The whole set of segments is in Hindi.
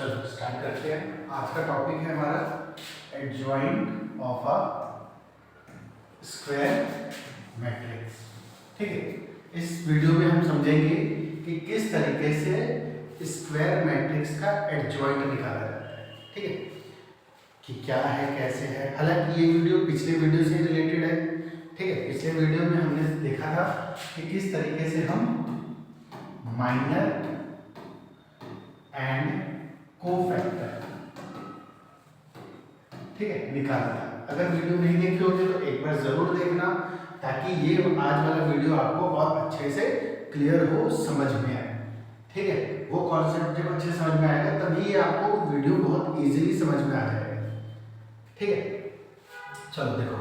चलो स्टार्ट करते हैं। आज का टॉपिक है हमारा adjoint of a square matrix. ठीक है, इस वीडियो में हम समझेंगे कि किस तरीके से स्क्वायर मैट्रिक्स का एडजॉइंट निकाला जाता है। ठीक है, कि क्या है कैसे है। हालांकि ये वीडियो पिछले वीडियो से रिलेटेड है। ठीक है, पिछले वीडियो में हमने देखा था कि किस तरीके से हम माइनर एंड कोफैक्टर ठीक है निकाला था। अगर वीडियो नहीं देखे होगे तो एक बार जरूर देखना, ताकि ये आज वाला वीडियो आपको और अच्छे से क्लियर हो, समझ में आए। ठीक है, वो कॉन्सेप्ट जब अच्छे समझ में आएगा तभी आपको वीडियो बहुत इजीली समझ में आ जाएगा। ठीक है, चलो देखो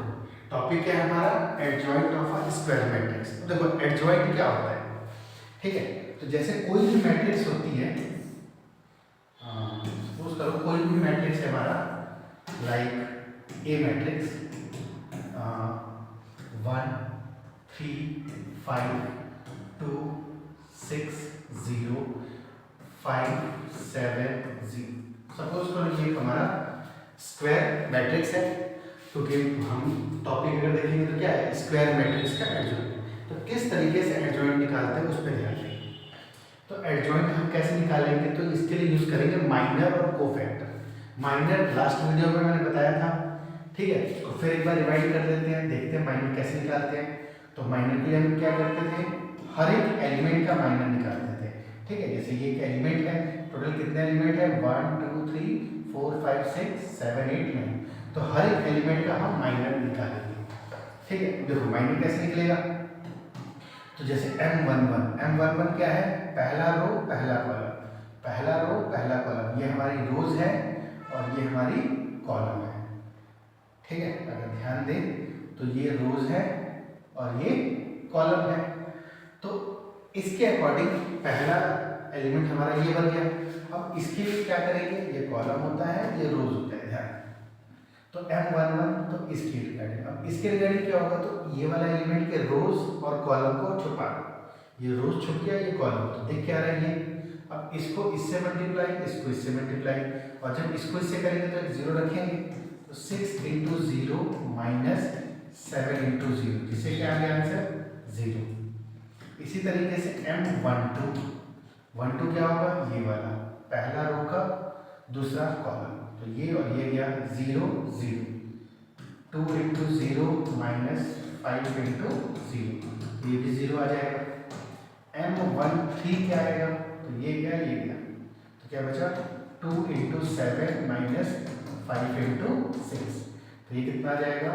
टॉपिक है हमारा adjoint of a square matrix. देखो एडजॉइंट क्या होता है। ठीक है, तो जैसे कोई भी मैट्रिक्स होती है, सपोज करो कोई भी मैट्रिक्स है हमारा, लाइक ए मैट्रिक्स 1 3 5 2 6 0 5 7 0। सपोज करो ये हमारा स्क्वायर मैट्रिक्स है, क्योंकि हम टॉपिक अगर देखेंगे तो क्या है, स्क्वायर मैट्रिक्स का एडजॉइंट। तो किस तरीके से एडजॉइंट निकालते हैं उस पर ध्यान दें। तो एडजॉइंट हम कैसे निकालेंगे, तो इसके लिए यूज करेंगे माइनर और कोफैक्टर। माइनर लास्ट वीडियो में मैंने बताया था। ठीक है, तो फिर एक बार रिवाइड कर देते हैं, देखते हैं माइनर कैसे निकालते हैं। तो माइनर के लिए हम क्या करते थे, हर एक एलिमेंट का माइनर निकालते थे। ठीक है, जैसे ये एक एलिमेंट है, टोटल कितने एलिमेंट है 1 2 3 4 5 6 7 8 9। तो हर एक एलिमेंट का हम माइनर निकालेंगे। ठीक है, देखो माइनर कैसे निकलेगा। तो जैसे M11 क्या है, पहला रो पहला कॉलम, पहला रो पहला कॉलम। ये हमारी रोज है और ये हमारी कॉलम है। ठीक है, अगर ध्यान दें तो ये रोज है और ये कॉलम है। तो इसके अकॉर्डिंग पहला एलिमेंट हमारा ये बन गया। अब इसके लिए क्या करेंगे, ये कॉलम होता है, ये रोज होता है। ध्यान, तो M11 तो इसके रिगार्डिंग। अब इसके रिगार्डिंग क्या होगा, तो ये वाला एलिमेंट के रोज और कॉलम को छुपा दो। ये रोज छुप गया, ये कॉलम, तो देख क्या रहा है ये। अब इसको इससे मल्टीप्लाई, इसको इससे मल्टीप्लाई, और जब इसको इससे करेंगे तो एक जीरो रखेंगे। तो 6 इंटू 0 माइनस 7 इंटू 0, जिससे क्या आ गया आंसर 0। इसी तरीके से M12 क्या होगा, ये वाला पहला रो का दूसरा कॉलम। तो ये और ये गया 0 0। 2 इंटू 0 माइनस 5 इंटू 0, ये भी 0 आ जाएगा। M13 क्या आएगा, तो ये गया ये गया, तो क्या बचा 2 इंटू 7 माइनस 5 इंटू 6। तो ये कितना आ जाएगा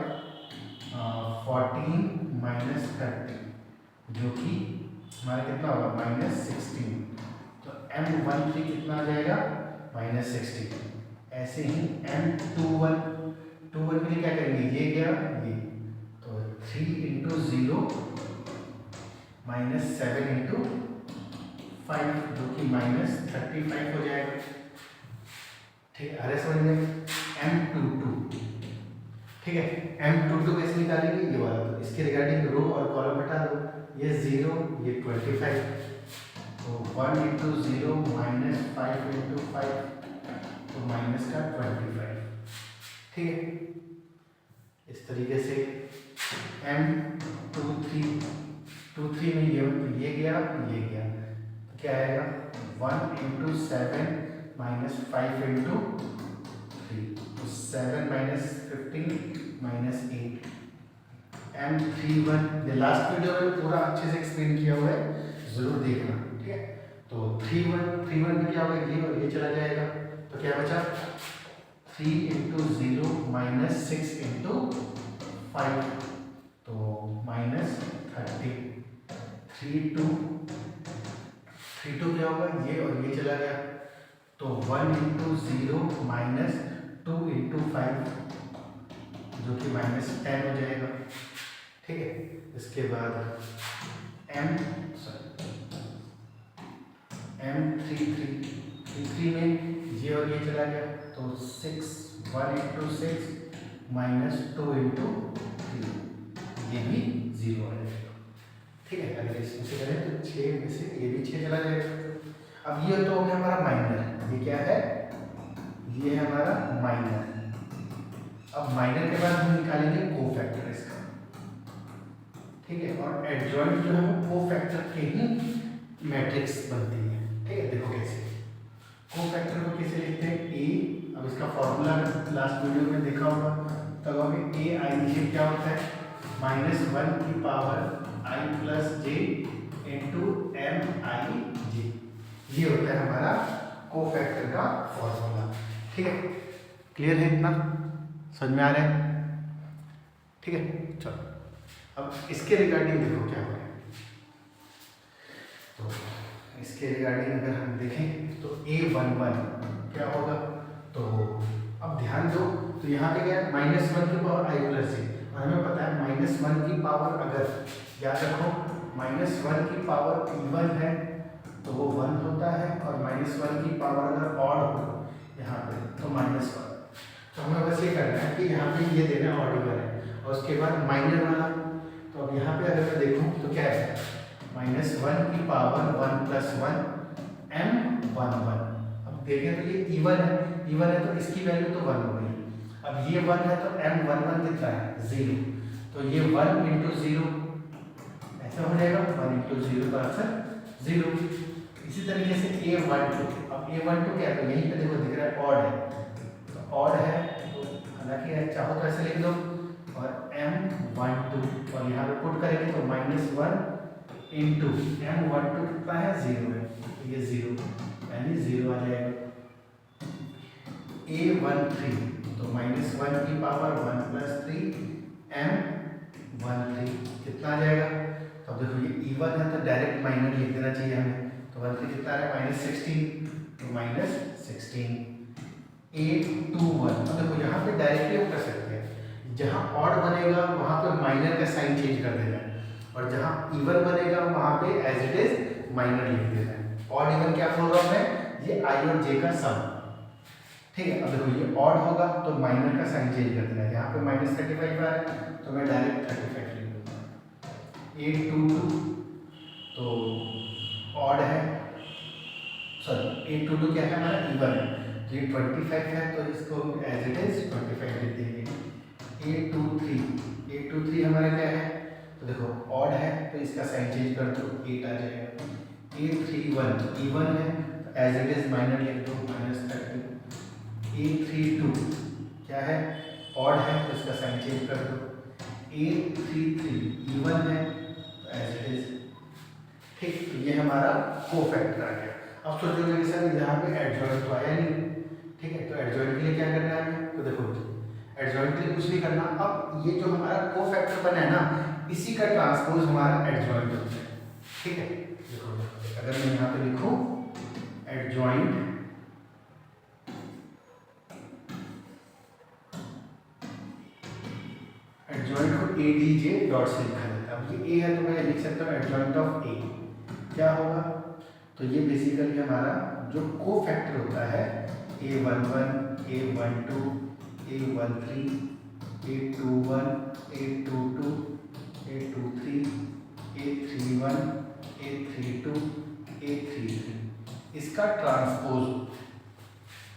14 माइनस 30, जो कि हमारा कितना होगा माइनस 16। तो M13 कितना आ जाएगा माइनस 16। ऐसे ही M21 के लिए क्या करेंगे, ये गया ये, तो 3 इंटू 0 माइनस 7 इंटू 5, जो कि माइनस 35 हो जाएगा। ठीक है, अरे समझ में। M22, ठीक है, M22 कैसे निकालेंगे, ये वाला। तो इसके रिगार्डिंग रो और कॉलम हटा दो, ये 0 ये 25। तो 1 इंटू 0 माइनस 5 इंटू 5, तो माइनस का 25। ठीक है, इस तरीके से M23 में ये गया ये गया, तो क्या आएगा 1 इंटू 7 माइनस 5 इंटू 3, तो 7 माइनस 15 माइनस 8। M31, ये लास्ट वीडियो में पूरा अच्छे से एक्सप्लेन किया हुआ है, जरूर देखना। ठीक है, तो 31 में क्या होगा, ये और ये चला जाएगा, तो क्या बचा 3 इंटू 0 माइनस 6 इंटू 5, तो माइनस 30। 32 क्या होगा, ये और ये चला गया, तो 1 इंटू 0 माइनस 2 इंटू 5, जो कि माइनस 10 हो जाएगा। ठीक है, इसके बाद M33 में ये और ये चला गया, तो 1 इंटू 6 माइनस 2 इंटू 3, ये भी 0 आ जाएगा। ठीक है, अगर इसमें से करें तो 6 में से ये भी 6 चला जाएगा। अब ये तो हो गया हमारा माइनर, ये क्या है ये है हमारा माइनर। अब माइनर के बाद हम निकालेंगे कोफैक्टर इसका, ठीक है। और एडजॉइंट जो है वो कोफैक्टर के ही मैट्रिक्स बनती है, ठीक है। देखो कैसे कोफैक्टर को कैसे लिखते हैं, ए, अब इसका फॉर्मूला लास्ट वीडियो में देखा होगा, तब हमें ए आई जे क्या होता है, -1 की पावर आई प्लस जे इंटू एम आई जे, ये होता है हमारा कोफैक्टर का फॉर्मूला, ठीक है। क्लियर है, इतना समझ में आ रहा है, ठीक है। चलो अब इसके रिगार्डिंग देखो क्या हो रहा है। तो इसके रिगार्डिंग अगर हम देखें तो A11 क्या होगा, तो अब ध्यान दो, तो यहाँ पे क्या है -1 की पावर आई प्लस जे, और हमें पता है -1 की पावर, अगर याद रखो -1 की पावर इवन है तो वो 1 होता है, और -1 की पावर अगर ऑड हो यहाँ पे तो -1। तो हमें बस ये करना है कि यहाँ पे ये देना ऑड इवन है, और उसके बाद माइनर वाला। तो अब यहाँ पे अगर मैं देखूँ तो क्या है, -1 की पावर 1 + 1 m11। अब देखें तो ये इवन है तो इसकी वैल्यू तो 1 हो गई। अब ये 1 है तो m11 कितना है, 0, तो ये 1 × 0 ऐसा हो जाएगा, 1 × 0 का आंसर 0। इसी तरीके से A12, अब A12 क्या है, तो यहीं पे देखो दिख रहा है ऑड है, तो ऑड है तो हालांकि चाहो तो ऐसे लिख दो, और m12 और यहाँ पे पुट करेंगे तो -1 इंटू m12 कितना है, 0 है, तो ये 0 यानी 0 आ जाएगा। A13 तो -1 की पावर 1 + 3 m13 कितना आ जाएगा, तो अब देखो ये इवन है तो डायरेक्ट माइनर लिख देना चाहिए हमें, तो 13 कितना है, -16, तो -16। A21, अब देखो यहाँ पे डायरेक्टली हम कर सकते हैं, जहाँ ऑड बनेगा वहाँ पे माइनर का साइन चेंज कर देना है, और जहाँ इवन बनेगा वहाँ पे एज इट इज माइनर लिख देना है। ऑड इवन क्या बोल रहा हूँ मैं, ये आई और जे का सम, ठीक है। अब देखो ये ऑड होगा तो माइनर का साइन चेंज कर देना है, यहाँ पे -35 आ रहा है तो मैं डायरेक्ट 35 लिख दूँगा। A22 तो ऑड है, सॉरी A22 क्या है हमारा, इवन है, तो ये 25 है तो इसको एज इट इज 25 लिख देंगे। A23 हमारा क्या है, तो देखो ऑड है तो इसका साइन चेंज कर दो, 8 आ जाएगा। A31 इवन है तो एज इट इज माइनर लिख दो, -30। A32 क्या है, ऑड है तो इसका साइन चेंज कर दो। A33 इवन है तो एज इट इज, ठीक। तो ये हमारा कोफैक्टर आ गया। अब सोचोगे कि सर यहाँ पे एडजॉइंट तो आया नहीं, ठीक है, तो एडजॉइंट के लिए क्या करना है हमें, तो देखो एडजॉइंट के लिए कुछ नहीं करना। अब ये जो हमारा कोफैक्टर बना है ना, इसी का ट्रांसपोज हमारा एडजॉइंट होता है, ठीक है। देखो अगर मैं यहाँ पे लिखूँ एडजॉइंट, एडजॉइंट को ADJ डॉट से लिखा जाता है। अब ये A है तो मैं लिख सकता हूँ एडजॉइंट ऑफ A, क्या होगा, तो ये बेसिकली हमारा जो कोफैक्टर होता है A11, A12, A13, A21, A22, A23, A31, A32, A33, इसका ट्रांसपोज,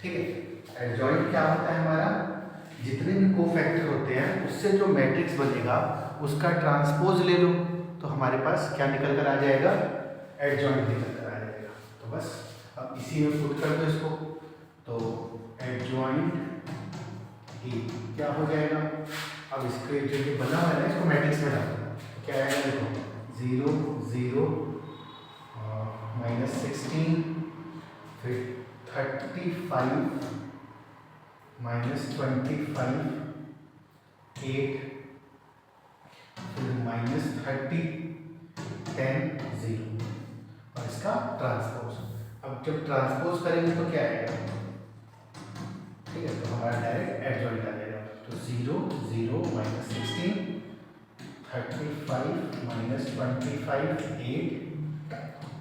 ठीक है। एडजॉइंट क्या होता है हमारा, जितने भी कोफैक्टर होते हैं उससे जो मैट्रिक्स बनेगा उसका ट्रांसपोज ले लो तो हमारे पास क्या निकल कर आ जाएगा, एडजॉइंट निकल कर आ जाएगा। तो बस अब इसी में पुट कर दो इसको, तो एडजॉइंट ए क्या हो जाएगा, अब इसके जो ये बना हुआ है ना इसको मैट्रिक्स में डालो, तो क्या आएगा, देखो 0 0 -16, फिर 35 -25, 8, फिर -30, 10 0, और इसका ट्रांसपोज। अब जब ट्रांसपोज करेंगे तो क्या आएगा, ठीक है, तो हमारा डायरेक्ट एडजॉइंट आ जाएगा। तो 0 0 -16, 35 -25, 8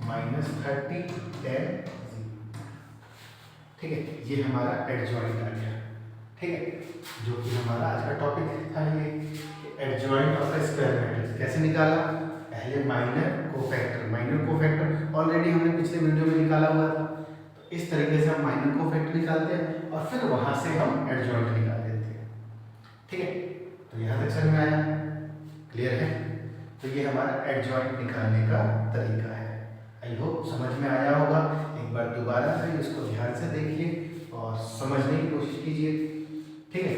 -30, 10 0, ठीक है। ये हमारा एडजॉइंट आ गया, ठीक है, जो कि हमारा आज का टॉपिक था। ये adjoint of A square matrix कैसे निकाला, पहले माइनर कोफैक्टर ऑलरेडी हमने पिछले वीडियो में निकाला हुआ था। तो इस तरीके से हम माइनर कोफैक्टर निकालते हैं और फिर वहां से हम एडजॉइंट निकाल देते हैं। ठीक है, तो यहाँ तक समझ में आया? क्लियर है? तो ये हमारा एडजॉइंट निकालने का तरीका है। आई होप समझ में आया होगा। एक बार दोबारा से इसको ध्यान से देखिए और समझने की कोशिश कीजिए। ठीक है,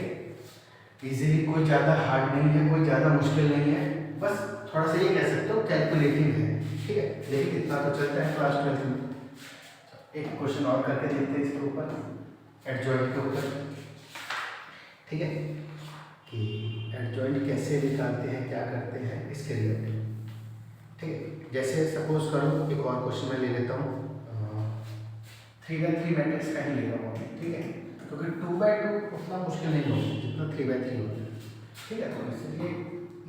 इजीली, कोई ज़्यादा हार्ड नहीं है, कोई ज़्यादा मुश्किल नहीं है, बस थोड़ा सा ये कह सकते हो कैलकुलेटिंग है। ठीक है, लेकिन इतना तो चलता है क्लास 12 में। एक क्वेश्चन और करके देखते हैं इसके ऊपर, एडजॉइंट के ऊपर। ठीक है, कि एडजॉइंट कैसे निकालते हैं, क्या करते हैं, इसके रिलेटेड। ठीक है, जैसे सपोज करो एक और क्वेश्चन मैं ले लेता हूँ, 3x3 मैट्रिक्स का ही ले रहा हूँ। ठीक है, क्योंकि 2x2 उतना मुश्किल नहीं होगा जितना 3x3 होता है। ठीक है, तो इसलिए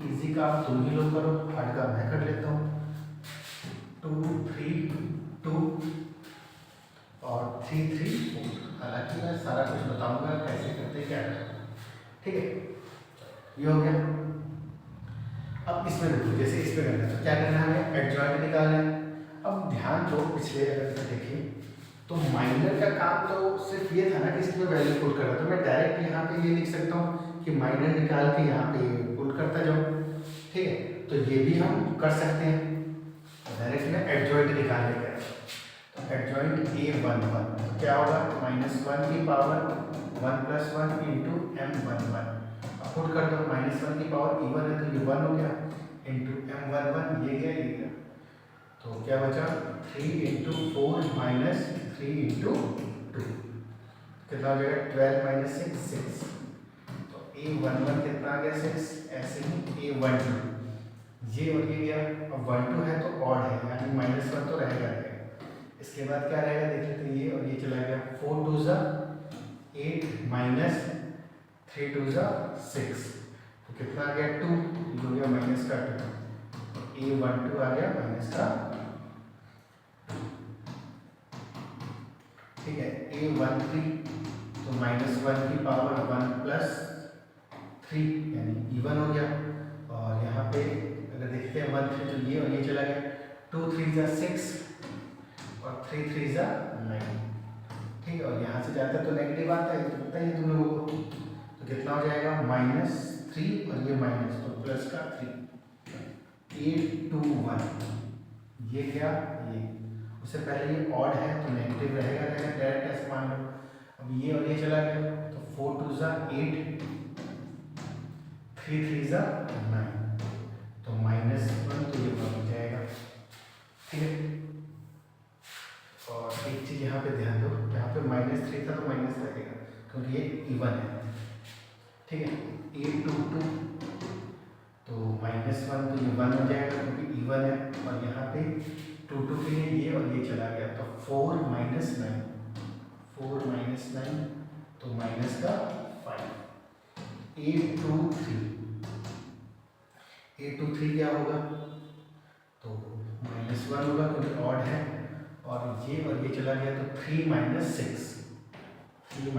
इजी काम तुम ही लोग करो, हार्ड काम मैं कर लेता हूँ। 2 3 2 और 3 3 4। हालांकि मैं सारा कुछ बताऊंगा कैसे करते क्या करते। ठीक है, ये हो गया। अब इसमें देखो, जैसे इसमें करना है तो क्या करना है, एडजॉइंट निकालना है। अब ध्यान दो, पिछले अगर देखें तो माइनर का काम तो सिर्फ ये था ना कि इसमें वैल्यू पुट करना, तो मैं डायरेक्ट यहाँ पे ये लिख सकता हूँ कि माइनर निकाल के यहाँ पे पुट करता जाऊँ। ठीक है, तो ये भी हम कर सकते हैं। डायरेक्ट में एडजॉइंट निकालने का, तो एडजॉइंट A11 तो क्या होगा, -1 की पावर 1 + 1 इंटू M11। अब पुट कर दो, -1 की पावर इवन है तो ये 1 हो गया, इंटू M11 ये गया। तो क्या बचा, 3 इंटू 4 माइनस 3 इंटू 2 कितना हो जाएगा, 12 - 6 6। तो A11 कितना आ गया, 6। ऐसे ही A12 ये और ये गया। अब 1 2 है तो ऑड है, यानी -1 तो रहेगा। इसके बाद क्या रहेगा देखिए, तो ये और ये चला गया। 4 2 = 8 माइनस 3 2 = 6, तो कितना आ गया, 2। ये हो गया माइनस का 2। तो A12 आ गया माइनस का। ठीक है, A13 तो -1 की पावर 1 + 3 यानी इवन हो गया। और यहाँ पे अगर देखते हैं 1 3 तो ये और ये चला गया। 2 3 = 6 और 3 3 = 9। ठीक है, और यहाँ से जाता है तो नेगेटिव आता है, तो पता ही है तुम लोगों को। तो कितना हो जाएगा, -3 और ये माइनस, तो प्लस का 3। 8 2 1 ये क्या, ये उससे पहले ये ऑड है तो नेगेटिव रहेगा, डायरेक्ट ऐसे मान लो। अब ये और ये चला गया, तो 4 2 = 8, 3 3 = 9, तो -1 तो ये 1 हो जाएगा। ठीक है, और एक चीज यहाँ पे ध्यान दो, यहाँ पे -3 था तो माइनस लगेगा क्योंकि ये इवन है। ठीक है, 8 2 2 तो -1 तो ये 1 हो जाएगा क्योंकि इवन है। और यहाँ पे 2 2 के लिए ये और ये चला गया, तो 4 - 9 4 - 9 तो माइनस का 5। 8 2 3 8 2 3 क्या होगा, तो -1 होगा क्योंकि ऑड है। और ये चला गया, तो 3 - 6 3 -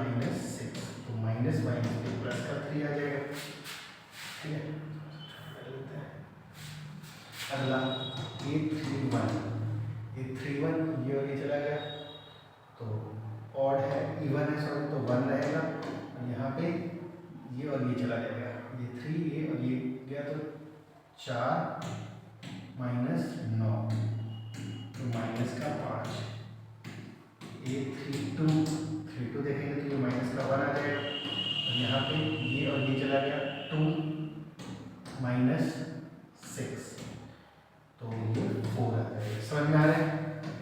6 तो माइनस प्लस का 3 आ जाएगा। ठीक है, अगला 8 3 1 ये 3 1 ये और ये चला गया, तो ऑड है, इवन है सॉरी, तो 1 रहेगा। और यहाँ पे ये और ये चला जाएगा, ये 3 ये और ये गया, तो 4 - 9 तो माइनस का 5। 8 3 2 3 2 देखेंगे तो ये माइनस का 1 आ जाएगा। और यहाँ पे ये और ये चला गया, 2 - 6 तो ये 4 आ जाएगा। समझ में आ रहा है?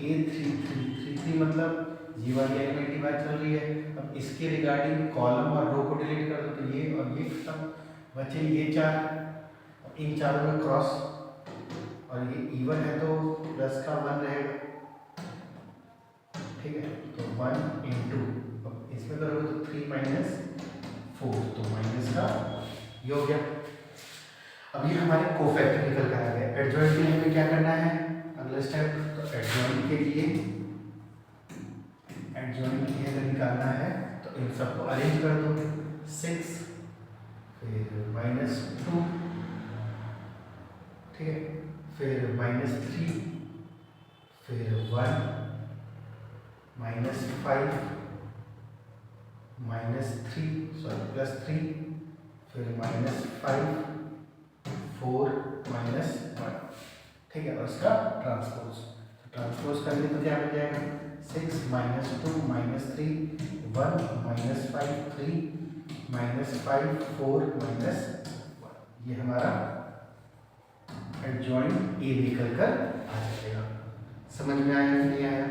8 3 3 3 3 मतलब ये वाली एलिमेंट की बात चल रही है। अब इसके रिगार्डिंग कॉलम और रो को डिलीट कर दो, तो ये और ये खत्म, बचे ये 4। इन चारों में क्रॉस, और ये इवन है तो प्लस का 1 रहेगा। ठीक है, तो 1 इंटू, अब इसमें करोगे तो 3 - 4 तो माइनस का ये हो गया। अब ये हमारे कोफैक्टर निकल कर आ गया। एडजॉइंट के लिए हमें क्या करना है, अगला स्टेप, तो एडजॉइंट के लिए निकालना है तो इन सबको अरेंज कर दो। 6 फिर -2, ठीक है, फिर -3 फिर 1 -5 -3 सॉरी +3, फिर -5 4 -1, ठीक है। और इसका ट्रांसपोज, तो ट्रांसपोज करेंगे तो क्या मिल जाएगा 6 -2 -3 1 -5 3 -5 4 -1, ये हमारा एडजॉइंट ए निकल कर आ जाएगा। समझ में आया नहीं आया?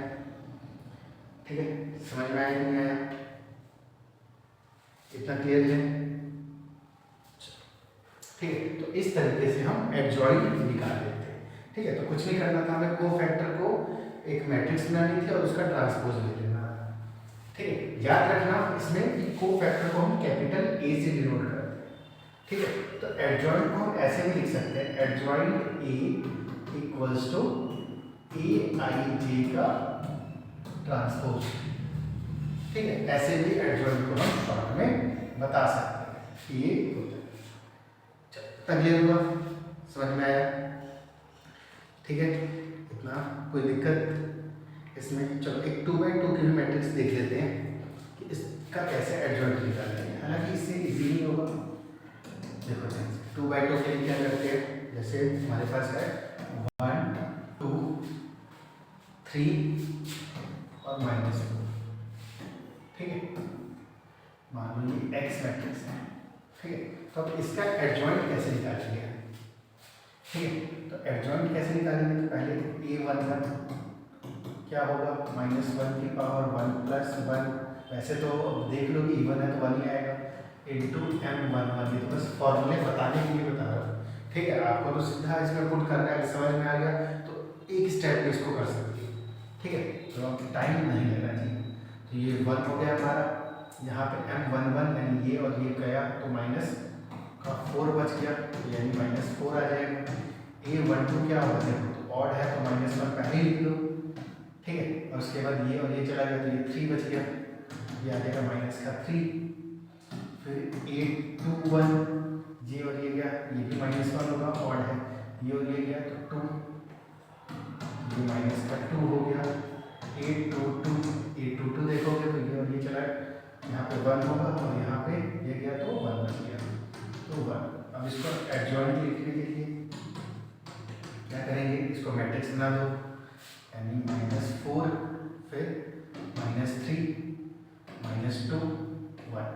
ठीक है, समझ में आया नहीं आया? इतना क्लियर है? ठीक है, तो इस तरीके से हम एडजॉइंट निकाल लेते हैं। ठीक है, तो कुछ नहीं करना था हमें, कोफैक्टर को एक मैट्रिक्स बनानी थी और उसका ट्रांसपोज ले लेना। ठीक है, याद रखना इसमें कि कोफैक्टर को हम कैपिटल ए से डिनोट करते हैं। ठीक है, तो एडजॉइंट को हम ऐसे भी लिख सकते हैं, एडजॉइंट ए इक्वल्स टू ए आई जे का ट्रांसपोज। ठीक है, ऐसे भी एडजॉइंट को हम शॉर्ट में बता सकते हैं, ये होता है। क्लियर हुआ? समझ में आया? ठीक है, इतना कोई दिक्कत इसमें? चलो एक 2x2 की भी मैट्रिक्स देख लेते हैं कि इसका कैसे एडजॉइंट निकालते हैं। हालांकि इससे इजी नहीं होगा। देखो 2x2 के लिए क्या करते हैं, जैसे हमारे पास है 1 2 3 और -2। ठीक है, मान लो ये x मैट्रिक्स है। ठीक है, तो अब इसका एडजॉइंट कैसे निकालेंगे? ठीक है, तो एडजॉइंट कैसे निकालेंगे? तो पहले a11 क्या होगा, -1 की पावर 1 + 1। वैसे तो देख लो कि इवन है तो 1 ही आएगा, इंटू m11। ये तो बस फॉर्मूले बताने के लिए बता रहा हूँ। ठीक है, आपको तो सीधा इसमें पुट करना है, समझ में आ गया तो एक स्टेप में इसको कर सकते हैं। ठीक है, तो अब टाइम नहीं लेना चाहिए। तो ये 1 हो गया हमारा, यहाँ पे m11 यानी ये और ये गया तो -4 बच गया, यानी -4 आ जाएगा। a12 क्या होगा, देखो तो ऑड है तो -1 पहले ही लिख लो। ठीक है, और उसके बाद ये और ये चला गया तो ये 3 बच गया, ये आ जाएगा -3। फिर a21 ये और ये गया, ये भी -1 होगा, ऑड है, ये और ये गया तो 2, ये -2 हो गया। a22 देखोगे तो ये और ये चला, यहाँ पे 1 होगा और यहाँ पे ये गया तो 1 बच गया तो 1। अब इसको एडजॉइंट लिखने के लिए क्या करेंगे, इसको मैट्रिक्स बना दो, यानी -4 फिर -3 -2 1,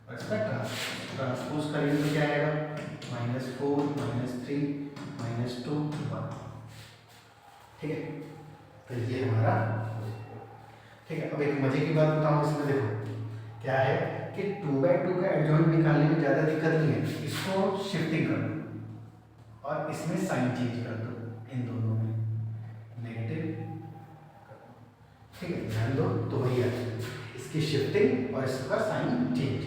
और इसका ट्रांसपोज करेंगे तो क्या आएगा, -4 -3 -2 1। ठीक है, तो ये हमारा। ठीक है, अब एक मजे की बात बताऊँ इसमें, देखो क्या है कि 2x2 का एडजॉइंट निकालने में ज़्यादा दिक्कत नहीं है। इसको शिफ्टिंग कर दो और इसमें साइन चेंज कर दो, इन दोनों में नेगेटिव। ठीक है, ध्यान दो तो वही है, इसकी शिफ्टिंग और इसका साइन चेंज।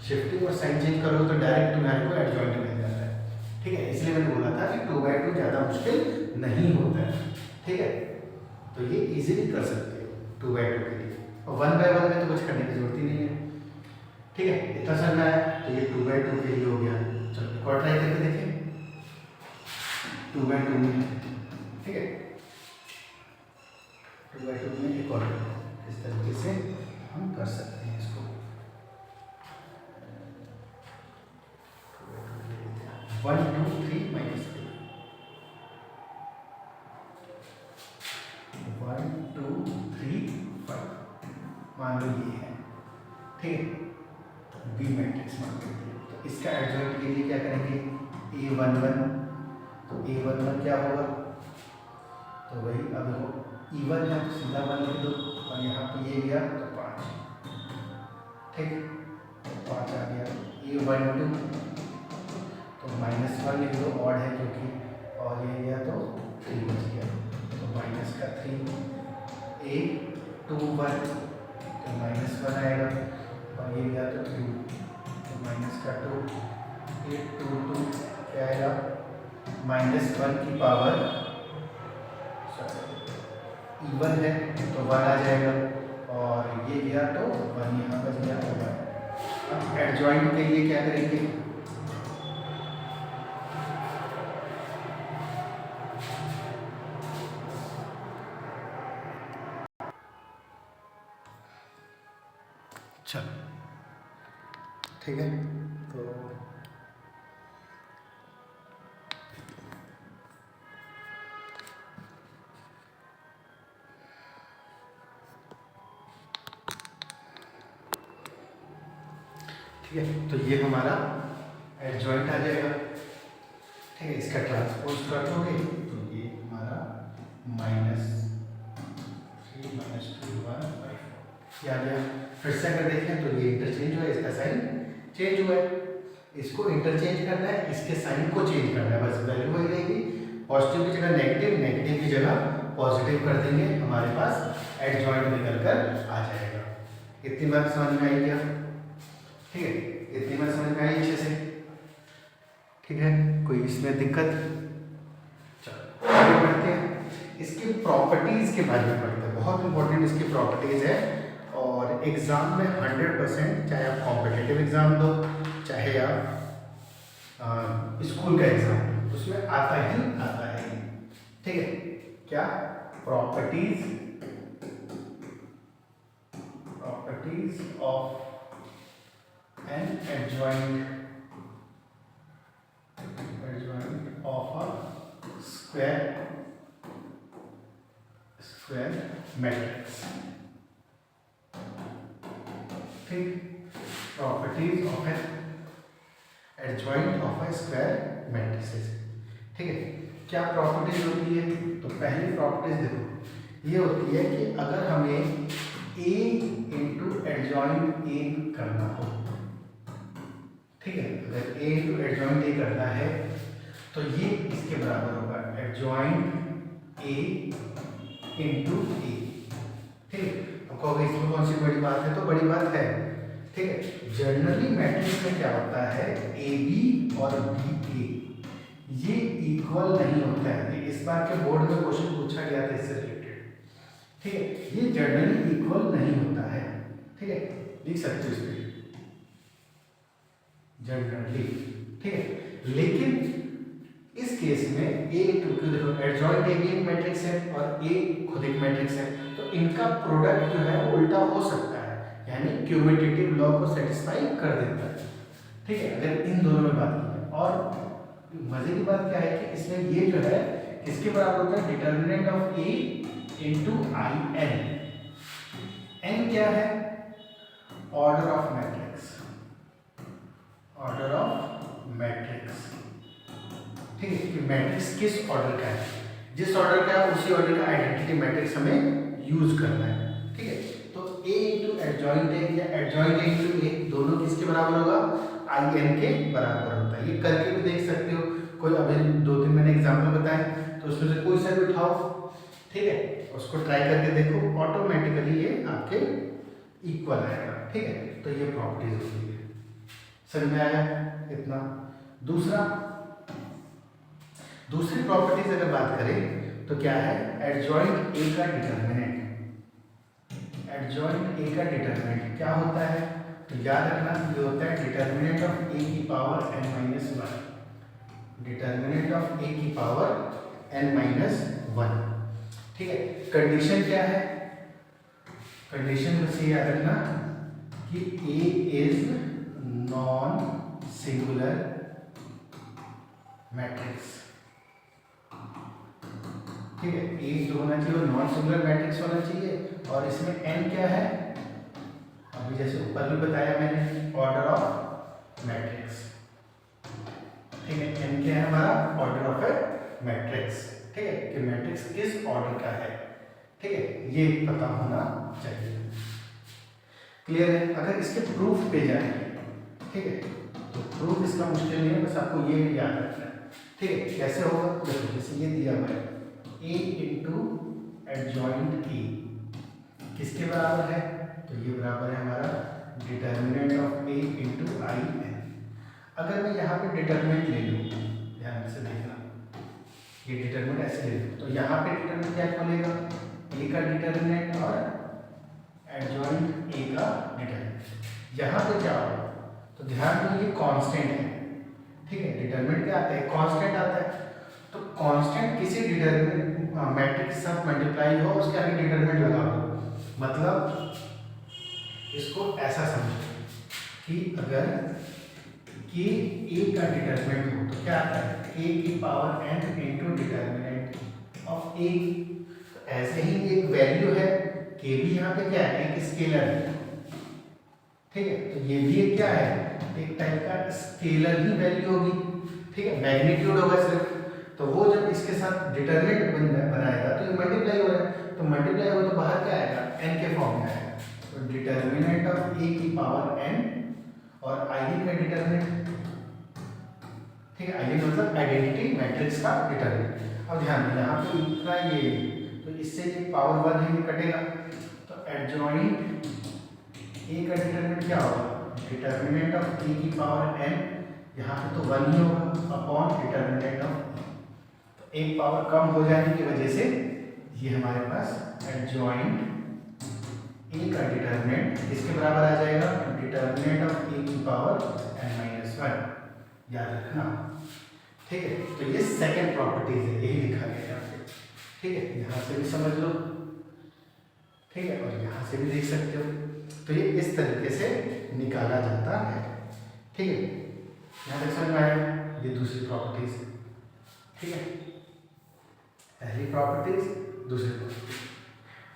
शिफ्टिंग और साइन चेंज करो तो डायरेक्ट तुम्हारे को एडजॉइंट मिल जाता है। ठीक है, इसलिए मैंने बोला था कि 2x2 ज़्यादा मुश्किल नहीं होता है। ठीक है, तो ये इजीली कर सकते हो 2x2 के लिए, और 1/1 में तो कुछ करने की जरूरत ही नहीं है। ठीक है, इतना समझना है तो ये 2x2 के लिए हो गया। चलो एक और ट्राई करके देखें 2x2 में। ठीक है, 2x2 में एक और इस तरीके से हम कर सकते हैं इसको। 1 2 3 -2 1 2 3 5 मान लो ये है। ठीक है, बी मैट्रिक्स मान लेते हैं। तो इसका एडजॉइंट के लिए क्या करेंगे, a11, तो a11 क्या होगा, तो वही अब E1 है तो सीधा 1 लिख दो, और यहाँ पे ये गया तो 5। ठीक, तो 5 आ गया। a12 तो -1 लिख दो, ऑड है क्योंकि, और ये गया तो 3 बच गया तो -3। a21 तो -1 आएगा, और ये गया तो 2 तो -2। a22 क्या आएगा, -1 की पावर E1 है तो 1 आ जाएगा, और ये गया तो 1 यहाँ बच गया तो 1। अब एडजॉइंट के लिए क्या करेंगे, चलो ठीक है, तो ठीक है, तो ये हमारा एडजॉइंट आ जाएगा। ठीक है, इसका ट्रांसपोज कर दोगे तो ये हमारा -3 -2 1/4 ये आ गया। फिर से अगर देखें तो ये इंटरचेंज हुआ है, इसका साइन चेंज हुआ है, इसको इंटरचेंज करना है, इसके साइन को चेंज करना है, बस वैल्यू वही रहेगी। पॉजिटिव की जगह नेगेटिव, नेगेटिव की जगह पॉजिटिव कर देंगे, हमारे पास एडजॉइंट निकल कर आ जाएगा। इतनी बात समझ में आई क्या? ठीक है, इतनी बात समझ में आई अच्छे से? ठीक है, कोई इसमें दिक्कत? चलो आगे बढ़ते हैं, इसकी प्रॉपर्टीज के बारे में पढ़ते हैं। बहुत इंपॉर्टेंट इसकी प्रॉपर्टीज है, और एग्जाम में 100%, चाहे आप कॉम्पिटिटिव एग्जाम दो, चाहे आप स्कूल का एग्जाम दो, उसमें आता है। ठीक है, क्या? Properties of an adjoint of a square matrix। ठीक, properties of an adjoint of a square matrices. ठीक है, क्या प्रॉपर्टीज होती है? तो पहली प्रॉपर्टीज देखो, ये होती है कि अगर हमें A इंटू एडजॉइंट A करना हो, ठीक है, अगर A इंटू एडजॉइंट A करना है तो ये इसके बराबर होगा एडजॉइंट A इंटू A। ठीक है, अब कहोगे इसमें कौन सी बड़ी बात है? तो बड़ी बात है। ठीक है, जनरली मैट्रिक्स में क्या होता है, AB और BA ये इक्वल नहीं होता है। ये इस बार के बोर्ड में क्वेश्चन पूछा गया था इससे रिलेटेड। ठीक है, ये जनरली इक्वल नहीं होता है। ठीक है, लिख सकते हो इसमें जनरली। ठीक है, लेकिन इस केस में A क्योंकि देखो एडजॉइंट A भी एक मैट्रिक्स है और A खुद एक मैट्रिक्स है, तो इनका प्रोडक्ट जो है उल्टा हो सकता है, यानी क्यूमुलेटिव लॉ को सेटिस्फाई कर देता है। ठीक है, अगर इन दोनों में बात की। और मजे की बात क्या है कि इसमें ये जो है किसके बराबर होता है, determinant of A into IN। N क्या है? Order of matrix, order of matrix. ठीक है, कि मैट्रिक्स किस ऑर्डर का है, जिस ऑर्डर का है उसी ऑर्डर का आइडेंटिटी मैट्रिक्स हमें यूज करना है। ठीक है, तो A इंटू एडजॉइंट A या एडजॉइंट A इंटू A दोनों किसके बराबर होगा, IN के बराबर होता है। ये करके भी देख सकते हो, कोई अभी 2-3 मैंने एग्जाम्पल बताए, तो उसमें से कोई सा भी उठाओ, ठीक है, उसको ट्राई करके देखो, ऑटोमेटिकली ये आपके इक्वल आएगा। ठीक है, तो ये प्रॉपर्टीज होती है। समझ में आया इतना? दूसरी प्रॉपर्टीज अगर बात करें तो क्या है, एडजॉइंट A का डिटर्मिनेंट। एडजॉइंट A का डिटर्मिनेंट क्या होता है? तो याद रखना, ये होता है डिटर्मिनेंट ऑफ A की power n-1। Determinant of A की पावर n-1। ठीक है, कंडीशन क्या है? कंडीशन बस ये याद रखना कि A is non singular matrix. ठीक है, A जो होना चाहिए वो नॉन सिंगुलर मैट्रिक्स होना चाहिए, और इसमें n क्या है, अभी जैसे ऊपर भी बताया मैंने, ऑर्डर ऑफ मैट्रिक्स। ठीक है, n क्या है हमारा, ऑर्डर ऑफ ए मैट्रिक्स। ठीक है, कि मैट्रिक्स किस ऑर्डर का है। ठीक है, ये पता होना चाहिए। क्लियर है? अगर इसके प्रूफ पे जाए, ठीक है, तो प्रूफ इसका मुश्किल नहीं है, बस आपको ये याद रखना है। ठीक है, कैसे होगा? देखो जैसे ये दिया हुआ है A इंटू एडजॉइंट A किसके बराबर है, तो ये बराबर है हमारा determinant of A into IN। अगर मैं यहाँ पे डिटर्मिनेंट ले लूँ, ध्यान से देखना, ये डिटर्मिनेंट ऐसे ले लूँ, तो यहाँ पे डिटर्मिनेंट क्या खोलेगा, A का डिटर्मिनेंट और एडजॉइंट A का डिटर्मिनेंट। यहाँ पे क्या होगा, तो ध्यान दो ये कांस्टेंट है। ठीक है, डिटरमिनेंट क्या आता है, कांस्टेंट आता है। तो कांस्टेंट किसी डिटरमिनेंट मैट्रिक्स के साथ मल्टीप्लाई हो, उसके आगे डिटरमिनेंट लगा दो, मतलब इसको ऐसा समझो कि अगर के ए का डिटरमिनेंट हो तो क्या आता है, ए की power n into determinant of A. तो ऐसे ही एक वैल्यू है, के भी यहाँ पे क्या है, एक स्केलर है, ठीक है। तो ये भी एक क्या है, एक टाइप का स्केलर ही वैल्यू होगी, ठीक है, मैग्नीट्यूड होगा सिर्फ। तो वो जब इसके साथ डिटरमिनेंट बनाएगा तो ये मल्टीप्लाई हो रहा है, तो मल्टीप्लाई हो तो बाहर क्या आएगा, n के फॉर्म में आएगा। तो डिटरमिनेंट ऑफ ए की पावर n और आई का डिटरमिनेंट, ठीक है, आई मतलब आइडेंटिटी मैट्रिक्स का डिटरमिनेंट। अब ध्यान देना यहाँ पे इतना ये, तो इससे ये पावर 1 है, ये कटेगा, तो एडजॉइंट ए का डिटरमिनेंट क्या होगा, डिटरमिनेंट ऑफ ए की पावर n, यहाँ पे तो 1 ही होगा अपॉन डिटरमिनेंट ऑफ, तो एक पावर कम हो जाने की वजह से ये हमारे पास एडजॉइंट ए का डिटरमिनेंट इसके बराबर आ जाएगा, डिटरमिनेंट ऑफ ए की पावर n-1, याद रखना, ठीक है। तो ये सेकंड प्रॉपर्टीज है, यही लिखा गया यहाँ पे, ठीक है, यहाँ से भी समझ लो, ठीक है, और यहाँ से भी देख सकते हो। तो ये इस तरीके से निकाला जाता है, ठीक है, यहाँ तक समझ में आया। ये दूसरी प्रॉपर्टीज, ठीक है, पहली प्रॉपर्टीज, दूसरी प्रॉपर्टीज,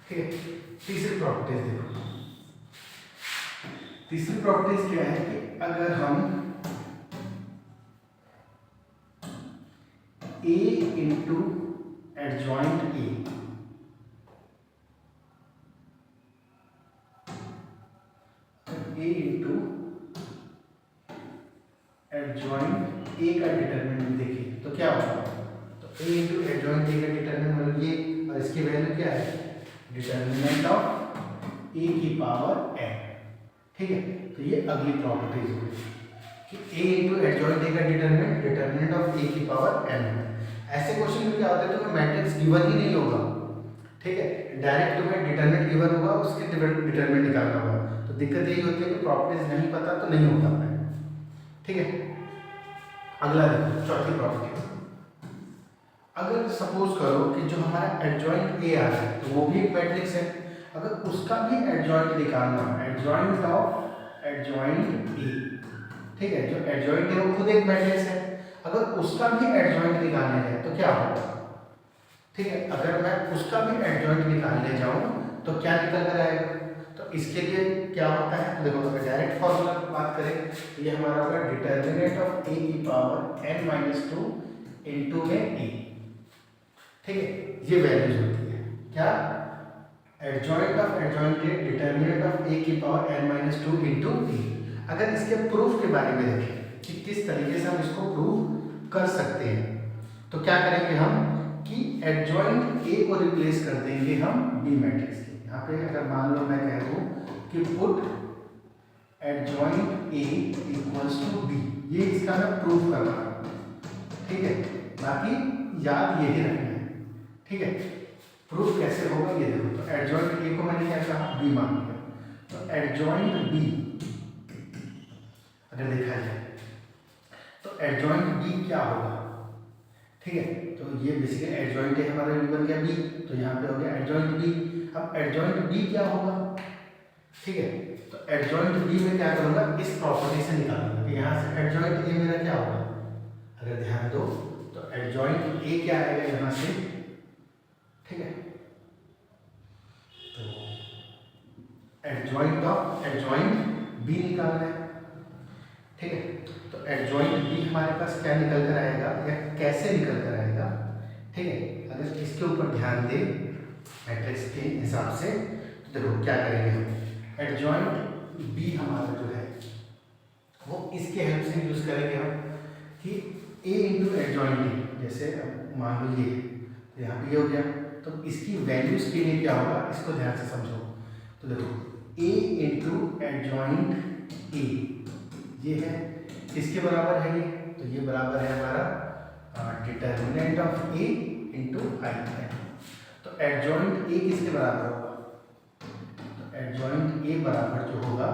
ठीक है। तीसरी प्रॉपर्टीज देखो, तीसरी प्रॉपर्टीज क्या है कि अगर हम A into adjoint A, A into adjoint A का डिटरमिनेंट देखिए तो क्या होगा, तो A इंटू एडजॉइंट A का डिटरमिनेंट मतलब ये, और इसकी वैल्यू क्या है, डिटरमिनेंट ऑफ A की पावर n, ठीक है। तो ये अगली प्रॉपर्टीज होगी कि A इंटू एडजॉइंट A का डिटरमिनेंट, डिटरमिनेंट ऑफ A की पावर n। ऐसे क्वेश्चन में क्या होता है, तो मैट्रिक्स गिवन ही नहीं होगा, ठीक है, डायरेक्ट तुम्हें डिटरमिनेंट गिवन होगा, उसके डिटरमिनेंट निकालना होगा। तो दिक्कत यही होती है कि प्रॉपर्टीज नहीं पता तो नहीं हो पाता है, ठीक है। अगला देखो, चौथी प्रॉपर्टी, अगर सपोज करो कि जो हमारा एडजॉइंट ए आ रहा है तो वो भी एक मैट्रिक्स है, अगर उसका भी एडजॉइंट निकालना, एडजॉइंट ऑफ एडजॉइंट ए, ठीक है, जो एडजॉइंट है वो खुद एक मैट्रिक्स है, अगर उसका भी एडजॉइंट निकालने जाए तो क्या होगा, ठीक है, अगर मैं उसका भी एडजॉइंट निकालने जाऊं तो क्या निकल कर आएगा। तो इसके लिए क्या होता है, तो देखो अगर डायरेक्ट फॉर्मूला की बात करें तो ये हमारा होगा डिटरमिनेंट ऑफ ए की पावर n-2 इंटू में ए, ठीक है, ये वैल्यूज होती है क्या, adjoint of adjoint A, determinant of A की पावर n-2 इंटू ए। अगर इसके प्रूफ के बारे में देखें कि किस तरीके से हम इसको प्रूव कर सकते हैं, तो क्या करेंगे हम कि एडजॉइंट ए को रिप्लेस कर देंगे हम बी मैट्रिक्स के। यहाँ पे अगर मान लो मैं कह दूँ कि put adjoint A equals to B, ये इसका मैं प्रूफ कर रहा हूँ, ठीक है, बाकी याद यही रखना है, ठीक है। प्रूफ कैसे होगा ये देखो, तो एडजॉइंट ए को मैंने क्या कहा, बी मान लिया, तो एडजॉइंट बी अगर देखा जाए तो एडजॉइंट बी क्या होगा, ठीक है, तो ये बेसिकली एडजॉइंट है हमारा, बी बन गया बी, तो यहाँ पे हो गया एडजॉइंट बी। अब एडजॉइंट बी क्या होगा, ठीक है, तो एडजॉइंट बी में क्या करूँगा, इस प्रॉपर्टी से निकालूंगा कि यहाँ से एडजॉइंट ए मेरा क्या होगा, अगर ध्यान दो तो एडजॉइंट ए क्या आएगा यहाँ से, ठीक है, तो एडजॉइंट ऑफ एडजॉइंट बी निकालना है, ठीक है। तो एडजॉइंट बी हमारे पास क्या निकल कर आएगा या कैसे निकल कर आएगा, ठीक है, अगर इसके ऊपर ध्यान दें मैट्रिक्स के हिसाब से तो देखो क्या करेंगे हम, एडजॉइंट बी हमारा जो है वो इसके हेल्प से यूज करेंगे हम कि ए इंटू एडजॉइंट बी, जैसे अब मान लो ये तो यहाँ पे ये हो गया, तो इसकी वैल्यूज के लिए क्या होगा, इसको ध्यान से समझो। तो देखो ए इंटू एडजॉइंट ए ये है, किसके बराबर है ये, तो ये बराबर है हमारा डिटरमिनेंट ऑफ ए इंटू आई है। तो एडजॉइंट ए किसके बराबर होगा, तो एडजॉइंट ए बराबर जो होगा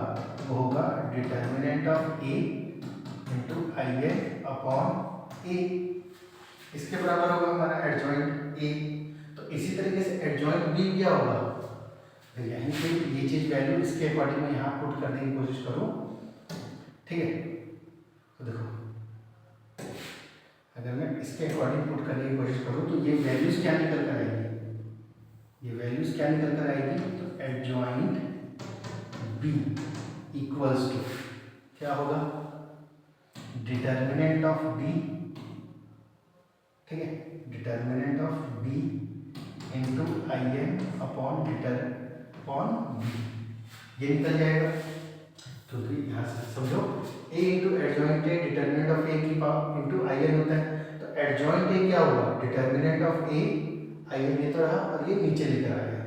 वो होगा डिटरमिनेंट ऑफ ए इंटू आई है अपॉन ए, इसके बराबर होगा हमारा एडजॉइंट ए। तो इसी तरीके से एडजॉइंट बी क्या होगा, फिर यहीं पे ये चीज़ वैल्यू इसके अकॉर्डिंग मैं यहाँ पुट करने की कोशिश करूँ, ठीक है। तो देखो अगर मैं इसके अकॉर्डिंग पुट करने की कोशिश करूँ तो ये वैल्यूज़ क्या निकल कर आएगी, ये वैल्यूज़ क्या निकल कर आएगी, तो एडजॉइंट बी इक्वल्स टू क्या होगा, डिटर्मिनेंट ऑफ बी, ठीक है, determinant of B into I N upon B, ये निकल जाएगा। तो यहाँ से समझो a into adjoint A determinant of A की पावर इंटू आई एन होता है, तो एडजॉइंट ए क्या हुआ, determinant of A I N ये तो रहा और ये नीचे लेकर आ गया,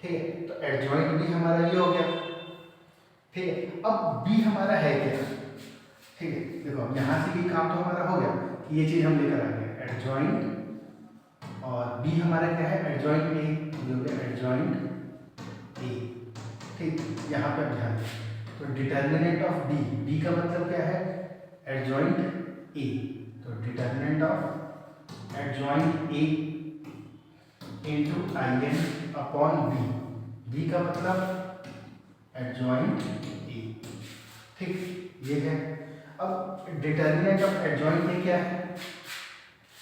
ठीक है। तो एडजॉइंट बी हमारा ये हो गया, ठीक है। अब बी हमारा है क्या, ठीक है, देखो अब यहाँ से भी काम तो हमारा हो गया कि ये चीज़ हम लेकर आ गए एडजॉइंट, और बी हमारा क्या है, एडजॉइंट ए, ये हो गया एडजॉइंट ए, ठीक। यहाँ पे अब ध्यान दें तो डिटर्मिनेंट ऑफ बी का मतलब क्या है, एडजॉइंट ए, तो determinant of adjoint A into I N upon B का मतलब एडजॉइंट ए, ठीक, ये है। अब डिटर्मिनेंट ऑफ एडजॉइंट ए क्या है,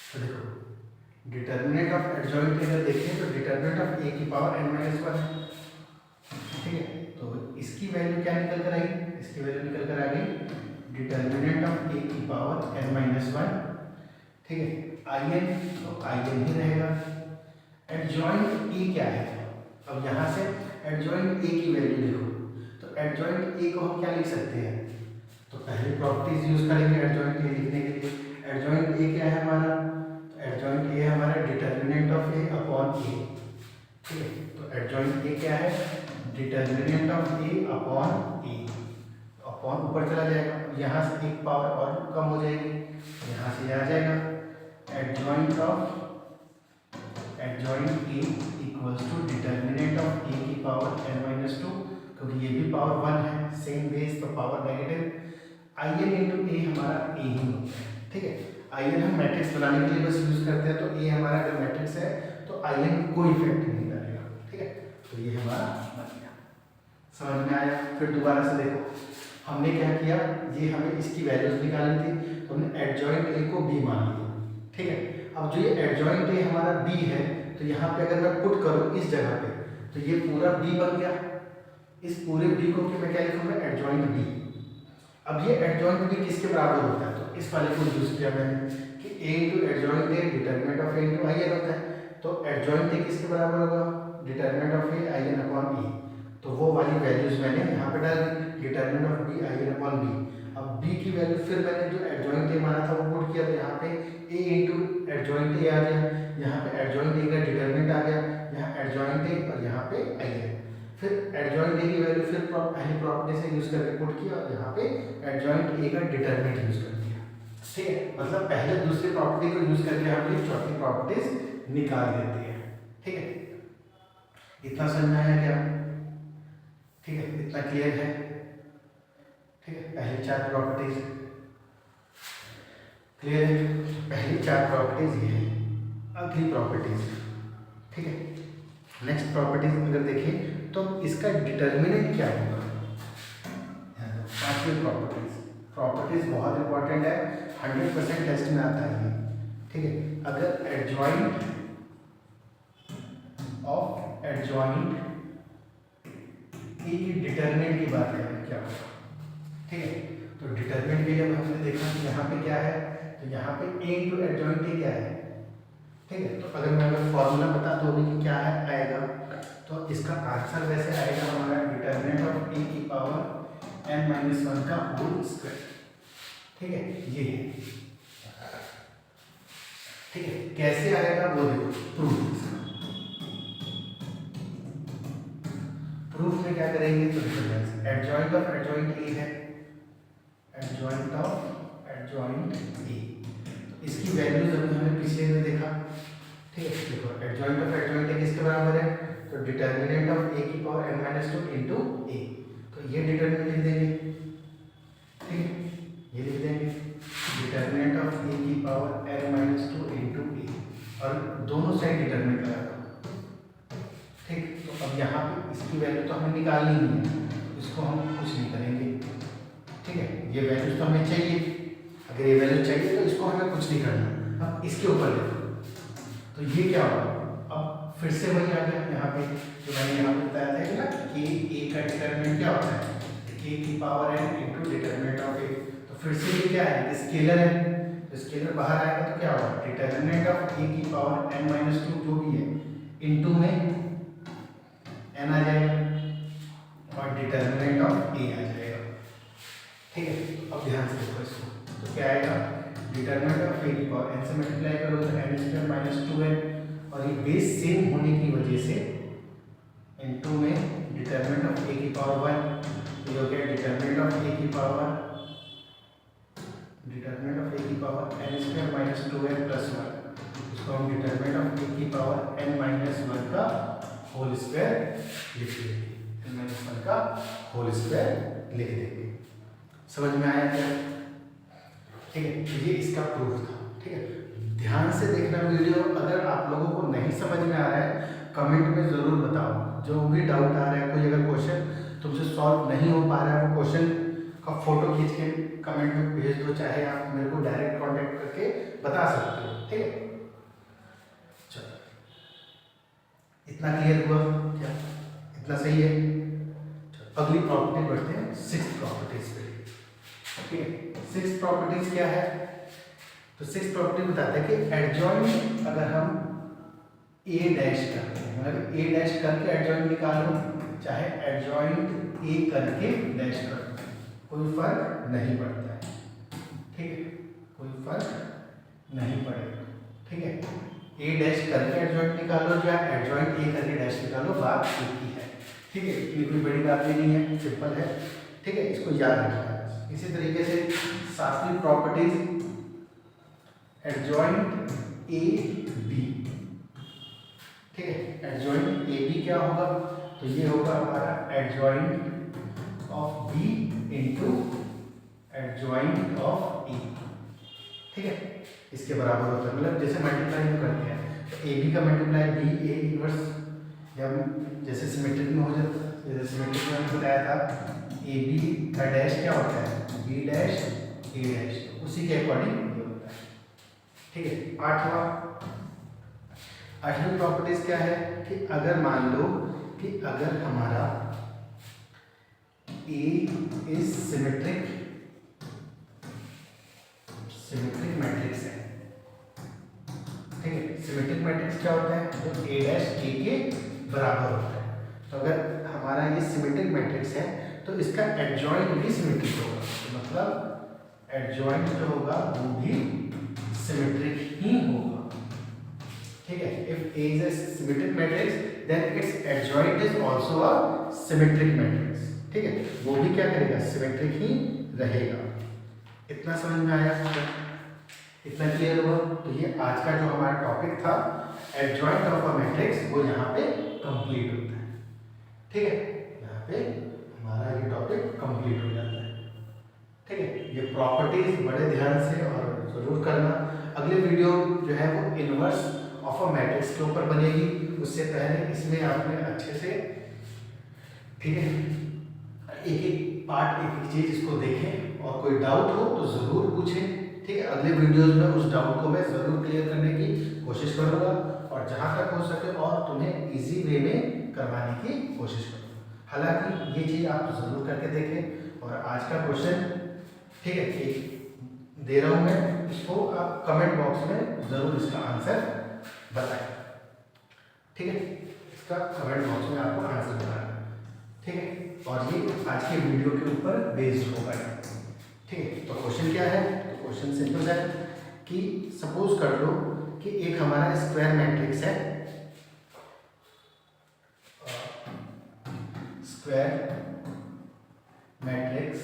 तो देखो डिटर्मिनेंट ऑफ एडजॉइंट अगर देखें तो डिटर्मिनेंट ऑफ ए की पावर n माइनस वन, ठीक है। तो इसकी वैल्यू क्या निकल कर आई, इसकी वैल्यू निकल कर आ गई डिटर्मिनेंट ऑफ ए की पावर n माइनस वन, ठीक है। आई एन तो आई एन ही रहेगा। एडजॉइंट ए क्या है, अब यहाँ से एडजॉइंट ए की वैल्यू देखो, तो एडजॉइंट ए को हम क्या लिख सकते हैं, तो पहले प्रॉपर्टीज यूज करेंगे एडजॉइंट ए लिखने के लिए। एडजॉइंट ए क्या है हमारा, एडजॉइंट ए हमारा डिटर्मिनेंट ऑफ ए अपॉन ए, ठीक है। तो एडजॉइंट ए क्या है, determinant of A upon A, upon ऊपर चला जाएगा, यहाँ से एक पावर और कम हो जाएगी, यहाँ से आ जाएगा adjoint A equals to determinant of A की पावर n माइनस टू, क्योंकि ये भी पावर वन है, सेम बेस तो power negative, I N into A हमारा ए ही होता है, ठीक है। आई एन हम मैट्रिक्स बनाने के लिए बस यूज करते हैं, तो ए हमारा अगर मैट्रिक्स है तो आई एन कोई इफेक्ट नहीं डालेगा, ठीक है। तो ये हमारा बन गया, समझ में आया। फिर दोबारा से देखो हमने क्या किया, ये हमें इसकी वैल्यूज निकालनी थी, तो हमने एडजॉइंट ए को बी मान लिया, ठीक है। अब जो ये एडजॉइंट ए हमारा बी है, तो यहाँ पे अगर मैं पुट करूँ इस जगह पे, तो ये पूरा बी बन गया, इस पूरे बी को मैं क्या लिखूंगा, एडजॉइंट बी। अब ये एडजॉइंट बी किसके बराबर होता है, तो इस वाले को यूज किया मैंने कि A into adjoint A determinant of A into I N होता है, तो एडजॉइंट ए किसके बराबर होगा, determinant of A I N upon B, तो वो वाली वैल्यूज मैंने यहाँ पे डाल दी, determinant of B I N upon B. अब बी की वैल्यू फिर मैंने जो एडजॉइंट ए माना था वो पुट किया, तो यहाँ पे ए इंटू एडजॉइंट ए आ गया, यहाँ पे एडजॉइंट ए का डिटर्मिनेंट आ गया, यहाँ एडजॉइंट ए और यहाँ पे आई एन, फिर एडजॉइंट ए की वैल्यू फिर पहली प्रॉपर्टी से यूज करके पुट किया, और यहाँ पे एडजॉइंट ए का डिटर्मिनेंट यूज कर दिया, ठीक है। मतलब पहले दूसरी प्रॉपर्टी को यूज करके हम ये चौथी प्रॉपर्टीज निकाल देते हैं, ठीक है। इतना समझ में आया क्या, ठीक है, इतना क्लियर है, ठीक है। पहली चार प्रॉपर्टीज क्लियर है, पहली चार प्रॉपर्टीज ये है, अगली प्रॉपर्टीज, ठीक है। नेक्स्ट प्रॉपर्टीज अगर देखें तो इसका डिटर्मिनेंट क्या होगा, पांचवी प्रॉपर्टीज बहुत इंपॉर्टेंट है, 100% टेस्ट में आता है ये, ठीक है। अगर एडजॉइंट ऑफ एडजॉइंट ए की डिटर्मिनेंट की बात करें क्या होगा, ठीक है। तो डिटर्मिनेंट के लिए हमने देखा कि यहाँ पे क्या है, तो यहाँ पे ए इंटू एडजॉइंट ए क्या है, ठीक है। तो अगर मैं फॉर्मूला बता दूँ कि क्या है आएगा, तो इसका आंसर वैसे आएगा हमारा डिटर्मिनेंट ऑफ ए की पावर n माइनस वन का होल स्क्वायर, ठीक है, ये है, ठीक है। कैसे आएगा वो देखो, प्रूफ में क्या करेंगे, तो एडजॉइंट ऑफ एडजॉइंट ए है, एडजॉइंट ऑफ एडजॉइंट ए, तो इसकी वैल्यूज अभी हमने पिछले में देखा, ठीक है। देखो एडजॉइंट ऑफ एडजॉइंट ए किसके बराबर है, तो डिटर्मिनेंट ऑफ ए की power n minus two into A, तो ये डिटर्मिनेंट लिख देंगे, ठीक है, ये लिख देंगे डिटर्मिनेंट ऑफ ए की power n minus two into A, और दोनों साइड डिटर्मिनेंट लगा दो, ठीक। तो अब यहाँ पे इसकी निकालनी ही है, इसको हम कुछ नहीं करेंगे। ठीक है, ये वैल्यूज तो हमें चाहिए, अगर ये वैल्यू चाहिए तो इसको हमें कुछ नहीं करना। अब इसके ऊपर देखो तो ये क्या होगा, अब फिर से वही आ गया यहाँ पे जो मैंने यहाँ पे बताया था कि ना कि ए का डिटरमिनेंट क्या होता है, ए की power n into determinant of A. तो फिर से ये क्या है, स्केलर है, तो स्केलर बाहर आएगा तो क्या होगा, डिटरमिनेंट ऑफ ए की पावर n माइनस 2 जो भी है इंटू में n आ जाएगा और डिटरमिनेंट ऑफ ए आ जाएगा। ठीक है, अब ध्यान से देखो इसको, तो क्या आएगा, डिटरमिनेंट ऑफ ए की पावर n से मल्टीप्लाई करो तो n स्क्वायर माइनस 2n, और ये बेस सेम होने की वजह से इनटू में डिटरमिनेंट ऑफ ए की पावर 1, तो ये हो गया डिटरमिनेंट ऑफ ए की power n square minus 2n plus 1, इसको हम डिटरमिनेंट ऑफ ए की पावर n माइनस 1 का होल स्क्वायर लिख देंगे, n माइनस 1 का होल स्क्वायर लिख देंगे। समझ में आया क्या? ठीक है, ये इसका प्रूफ था। ठीक है, ध्यान से देखना वीडियो, अगर आप लोगों को नहीं समझ में आ रहा है कमेंट में ज़रूर बताओ, जो भी डाउट आ रहा है, कोई अगर क्वेश्चन तुमसे सॉल्व नहीं हो पा रहा है वो क्वेश्चन का फोटो खींच के कमेंट में भेज दो, चाहे आप मेरे को डायरेक्ट कांटेक्ट करके बता सकते हो। ठीक है, चलो इतना क्लियर हुआ क्या, इतना सही है? चलो अगली प्रॉपर्टी बढ़ते हैं, सिक्स्थ प्रॉपर्टीज पे। ठीक है, सिक्स्थ प्रॉपर्टीज क्या है, तो सिक्स्थ प्रॉपर्टी बताता है कि एडजॉइंट अगर हम ए डैश करते हैं, मतलब ए डैश करके एडजॉइंट निकालो, चाहे एडजॉइंट ए करके डैश कर दो, कोई फर्क नहीं पड़ता है। ठीक है, कोई फर्क नहीं पड़ेगा। ठीक है, ए डैश करके एडजॉइंट निकालो या एडजॉइंट ए करके डैश निकालो, बात एक ही है। ठीक है, इतनी कोई बड़ी बात भी नहीं है, सिंपल है। ठीक है, इसको याद रखना है। इसी तरीके से सातवीं प्रॉपर्टीज एडजॉइंट ए बी। ठीक है, एडजॉइंट ए बी क्या होगा, तो ये होगा हमारा adjoint of B into adjoint of A. ठीक है, इसके बराबर होता है, मतलब जैसे मल्टीप्लाई हम करते हैं तो ए बी का मल्टीप्लाई बी ए इनवर्स, या जैसे सिमेट्रिक में हो जाता है, जैसे सिमेट्रिक में हमने बताया था ए बी का डैश क्या होता है, बी डैश ए डैश, उसी के अकॉर्डिंग ये होता है। ठीक है, आठवीं प्रॉपर्टीज क्या है कि अगर मान लो कि अगर हमारा ए इज सिमेट्रिक मैट्रिक्स है। ठीक है, सिमेट्रिक मैट्रिक्स क्या होता है, तो ए डैश ए के बराबर होता है। तो अगर हमारा ये सिमेट्रिक मैट्रिक्स है तो इसका एडजॉइंट भी सिमेट्रिक होगा, तो मतलब एडजॉइंट जो होगा वो भी सिमेट्रिक ही होगा। ठीक है, if A is a symmetric matrix then its adjoint is also a symmetric matrix. ठीक है, वो भी क्या करेगा, सिमेट्रिक ही रहेगा। इतना समझ में आया, इतना क्लियर हुआ? तो ये आज का जो हमारा टॉपिक था एडजॉइंट ऑफ अ मैट्रिक्स, वो यहाँ पे कंप्लीट होता है। ठीक है, यहाँ पे हमारा ये टॉपिक कंप्लीट हो जाता है। ठीक है, ये प्रॉपर्टीज बड़े ध्यान से और जरूर करना। अगले वीडियो जो है वो इनवर्स ऑफ अ मैट्रिक्स के ऊपर बनेगी, उससे पहले इसमें आपने अच्छे से, ठीक है, एक एक पार्ट, एक एक चीज इसको देखें, और कोई डाउट हो तो जरूर पूछें। ठीक है, अगले वीडियोस में उस डाउट को मैं जरूर क्लियर करने की कोशिश करूंगा, और जहां तक हो सके और तुम्हें इजी वे में करवाने की कोशिश करूंगा। हालांकि ये चीज आप जरूर करके देखें। और आज का क्वेश्चन, ठीक है, एक दे रहा हूं मैं, इसको आप कमेंट बॉक्स में जरूर इसका आंसर बताएं। ठीक है, इसका कमेंट बॉक्स में आपको आंसर बताना। ठीक है, और ये आज के वीडियो के ऊपर बेस्ड होगा। ठीक है, तो क्वेश्चन क्या है, तो क्वेश्चन सिंपल है कि सपोज कर लो कि एक हमारा स्क्वायर मैट्रिक्स है, square matrix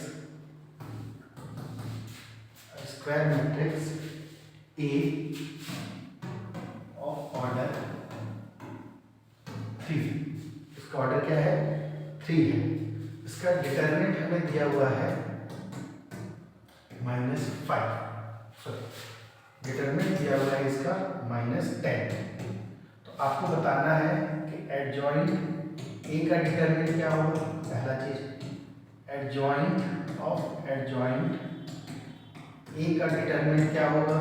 A of order 3। इसका ऑर्डर क्या है, 3 है। इसका डिटरमिनेंट हमें दिया हुआ है -5, सॉरी डिटरमिनेंट दिया हुआ है इसका -10। तो आपको बताना है कि एडजॉइंट ए का डिटरमिनेंट क्या होगा, पहला चीज एडजॉइंट ऑफ एडजॉइंट, ए का डिटरमिनेंट क्या होगा,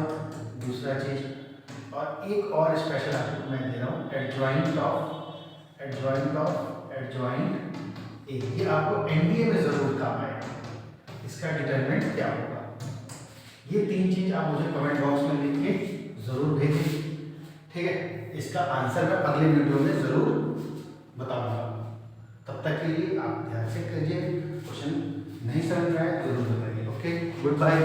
दूसरा चीज, और एक और स्पेशल आपको मैं दे रहा हूँ एडजॉइंट ऑफ एडजॉइंट ए, ये आपको एनडीए में जरूर काम आएगा, इसका डिटरमिनेंट क्या होगा। ये तीन चीज आप मुझे कमेंट बॉक्स में लिख के जरूर भेजें, ठीक है। इसका आंसर मैं अगले वीडियो में जरूर बताऊंगा। तब तक के लिए आप ध्यान से कीजिए, क्वेश्चन नहीं समझ में आए जरूर बताइए। Okay, good bye.